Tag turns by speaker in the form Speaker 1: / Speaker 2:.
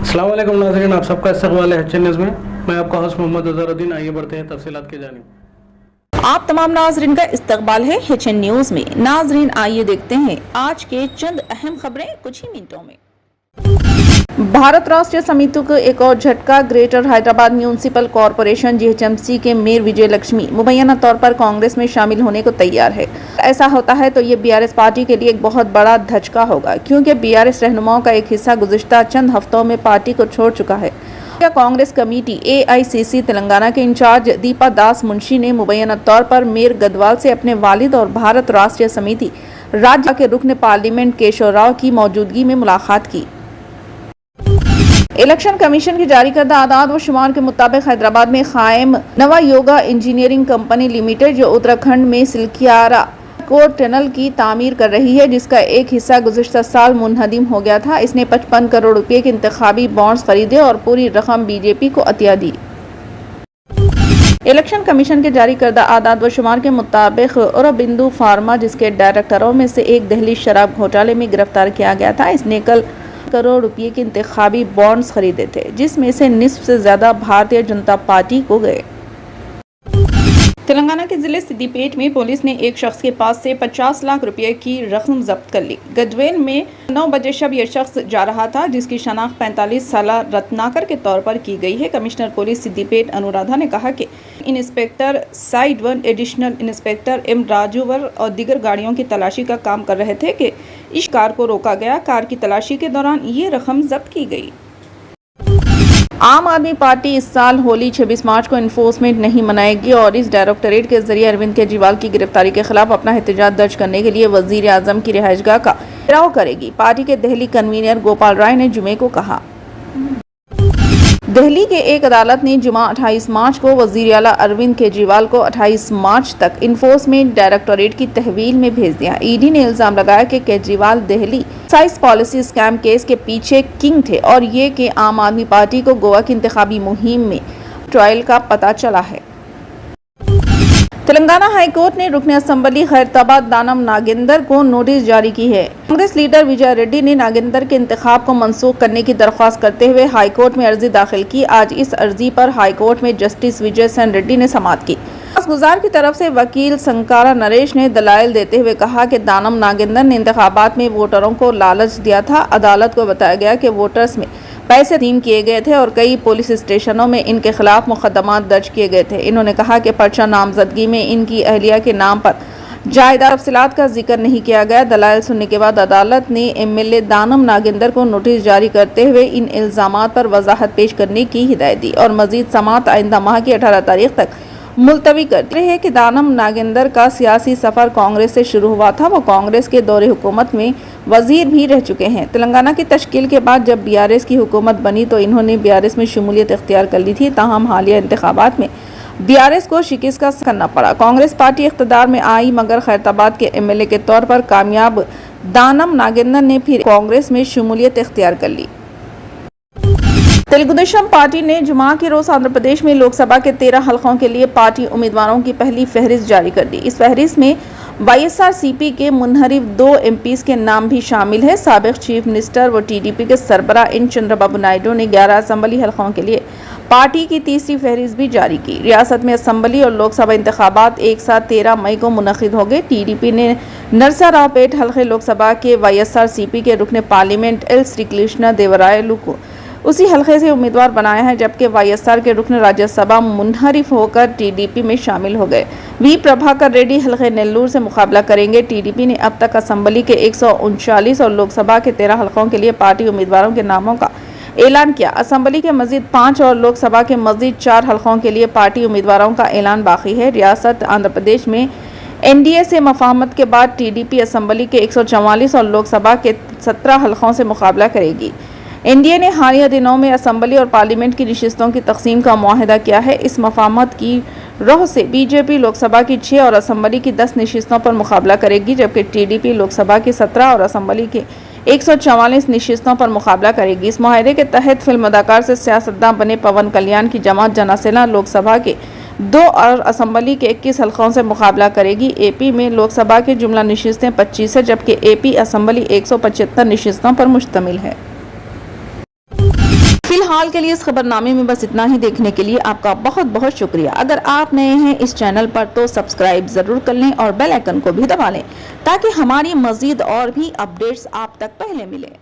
Speaker 1: अस्सलाम वालेकुम नाज़रीन, आप सबका इस्तकबाल है एच न्यूज़ में। मैं आपका होस्ट मोहम्मद अज़हरुद्दीन। आइए बढ़ते हैं तफसीलात की जानिब।
Speaker 2: आप तमाम नाजरीन का इस्तकबाल है HN न्यूज में। नाजरीन आइए देखते हैं आज के चंद अहम खबरें कुछ ही मिनटों में। भारत राष्ट्रीय समिति को एक और झटका। Greater Hyderabad municipal corporation GHMC के मेयर विजय लक्ष्मी मुबैना तौर पर कांग्रेस में शामिल होने को तैयार है। ऐसा होता है तो ये BRS पार्टी के लिए एक बहुत बड़ा धचका होगा, क्योंकि BRS रहनुमाओं का एक हिस्सा गुज़िश्ता चंद हफ्तों में पार्टी को छोड़ चुका है। कांग्रेस कमेटी AICC तेलंगाना के इंचार्ज दीपा दास मुंशी ने मुबैना तौर पर मेयर गदवाल से अपने वालिद और भारत राष्ट्रीय समिति राज्य के रुकन पार्लियामेंट केशव राव की मौजूदगी में मुलाकात की। इलेक्शन कमीशन की जारी करदा आदाद व शुमार के मुताबिक हैदराबाद में कायम नवा योगा इंजीनियरिंग कंपनी लिमिटेड, जो उत्तराखंड में सिलकियारा कोट टनल की तामीर कर रही है, जिसका एक हिस्सा गुज़िश्ता साल मुनहदिम हो गया था, इसने 55 करोड़ रुपए के इंतखाबी बॉन्ड्स खरीदे और पूरी रकम बीजेपी को अतिया दी। इलेक्शन कमीशन के जारी करदा आदाद व शुमार के मुताबिक औरबिंदु फार्मा, जिसके डायरेक्टरों में से एक दिल्ली शराब घोटाले में गिरफ्तार किया गया था, इसने कल करोड़ रुपए के इंतखाबी बॉन्ड्स खरीदे थे, जिसमें से निस्फ से ज्यादा भारतीय जनता पार्टी को गए। तेलंगाना के जिले सिद्दीपेट में पुलिस ने एक शख्स के पास से 50 लाख रुपए की रकम जब्त कर ली। गजवेल में 9 बजे शब यह शख्स जा रहा था, जिसकी शनाख्त 45 साला रत्नाकर के तौर पर की गई है। कमिश्नर पुलिस सिद्दीपेट अनुराधा ने कहा कि inspector side 1 additional inspector M राजूवर और दीगर गाड़ियों की तलाशी का काम कर रहे थे कि इस कार को रोका गया। कार की तलाशी के दौरान ये रकम जब्त की गई। आम आदमी पार्टी इस साल होली 26 मार्च को इन्फोर्समेंट नहीं मनाएगी और इस डायरेक्टरेट के जरिए अरविंद केजरीवाल की गिरफ्तारी के खिलाफ अपना एहतजाज दर्ज करने के लिए वजीर आजम की रिहाइशगाह का घेराव करेगी। पार्टी के दिल्ली कन्वीनर गोपाल राय ने जुमे को कहा। दिल्ली के एक अदालत ने जुमा 28 मार्च को वजीर आला अरविंद केजरीवाल को 28 मार्च तक इन्फोर्समेंट डायरेक्टोरेट की तहवील में भेज दिया। ईडी ने इल्जाम लगाया कि Kejriwal Delhi excise policy scam case के पीछे किंग थे और ये कि आम आदमी पार्टी को गोवा की इंतखाबी मुहिम में ट्रायल का पता चला है। तेलंगाना हाईकोर्ट ने रुकन असेंबली खैरताबाद दानम नागेंदर को नोटिस जारी की है। कांग्रेस लीडर विजय रेड्डी ने नागेंदर के इंतखाब को मनसूख करने की दरख्वास्त करते हुए हाईकोर्ट में अर्जी दाखिल की। आज इस अर्जी पर हाईकोर्ट में जस्टिस विजय सेन रेड्डी ने समाअत की। गुजार की तरफ से वकील संकारा नरेश ने दलाइल देते हुए कहा कि दानम नागेंदर ने इंतखाबात में वोटरों को लालच दिया था। अदालत को बताया गया कि वोटर्स में पैसे तकसीम किए गए थे और कई पुलिस स्टेशनों में इनके खिलाफ मुकदमात दर्ज किए गए थे। इन्होंने कहा कि पर्चा नामजदगी में इनकी अहलिया के नाम पर जायदाद तफसीलात का जिक्र नहीं किया गया। दलाइल सुनने के बाद अदालत ने MLA दानम नागेंदर को नोटिस जारी करते हुए इन इल्जामात पर वजाहत पेश करने की हिदायत दी और मजीद समाअत आइंदा माह की 18 तारीख तक मुलतवी कर दी है कि दानम नागेंदर का सियासी सफर कांग्रेस से शुरू हुआ था। वो कांग्रेस के दौरे हुकूमत में वजीर भी रह चुके हैं। तेलंगाना की तश्कील के बाद जब BRS की हुकूमत बनी तो इन्होंने BRS में शमूलियत इख्तियार कर ली थी। ताहम हालिया इंतखाबात में BRS को शिकस्त का करना पड़ा। कांग्रेस पार्टी इख्तियार में आई, मगर खैरताबाद के MLA के तौर पर कामयाब दानम नागेंदर ने फिर कांग्रेस में शमूलियत इख्तियार कर ली। तेलुगुदेशम पार्टी ने जुमा के रोज आंध्र प्रदेश में लोकसभा के 13 हलकों के लिए पार्टी उम्मीदवारों की पहली फहरिस्त जारी कर दी। इस फहरिस्त में YSRCP के मुनहरिफ 2 MPs के नाम भी शामिल है। साबिक चीफ मिनिस्टर व TDP के सरबराह N चंद्रबाबू नायडू ने 11 असेंबली हलकों के लिए पार्टी की तीसरी फहरिस्त भी जारी की। रियासत में असेंबली और लोकसभा इंतखाबात एक साथ 13 मई को मुनक़िद हो गए। TDP ने नरसरावपेट हल्के लोकसभा के YSRCP के रुकन पार्लियामेंट L श्रीकृष्णा देवरायलु को उसी हल्के से उम्मीदवार बनाया है, जबकि YSR के रुकन राज्यसभा मुनहरिफ होकर TDP में शामिल हो गए। V प्रभाकर रेड्डी हल्के नेल्लूर से मुकाबला करेंगे। TDP ने अब तक असेंबली के 139 और लोकसभा के 13 हलकों के लिए पार्टी उम्मीदवारों के नामों का ऐलान किया। असेंबली के मजीद 5 और लोकसभा के मजीद 4 हलकों के लिए पार्टी उम्मीदवारों का ऐलान बाकी है। रियासत आंध्र प्रदेश में NDA से मफाहमत के बाद TDP असेंबली के 144 और लोकसभा के 17 हलकों से मुकाबला करेगी। NDA ने हालिया दिनों में असेंबली और पार्लियामेंट की नशिस्तों की तकसीम का मुआहदा किया है। इस मफाहमत की रोह से BJP लोकसभा की 6 और असेंबली की 10 नशिस्तों पर मुकाबला करेगी, जबकि TDP लोकसभा की 17 और असेंबली की 144 नशिस्तों पर मुकाबला करेगी। इस मुआहदे के तहत फिल्म अदाकार से सियासतदान बने पवन कल्याण की जमात जनासेना लोकसभा के 2 और असेंबली के 21 हलकों से मुकाबला करेगी। AP में लोकसभा की जुमला नशिस्तें 25 है, जबकि AP असेंबली 175 नशिस्तों पर मुश्तमिल है। फिलहाल के लिए इस खबरनामे में बस इतना ही। देखने के लिए आपका बहुत बहुत शुक्रिया। अगर आप नए हैं इस चैनल पर तो सब्सक्राइब जरूर कर लें और बेल आइकन को भी दबा लें ताकि हमारी मजीद और भी अपडेट्स आप तक पहले मिले।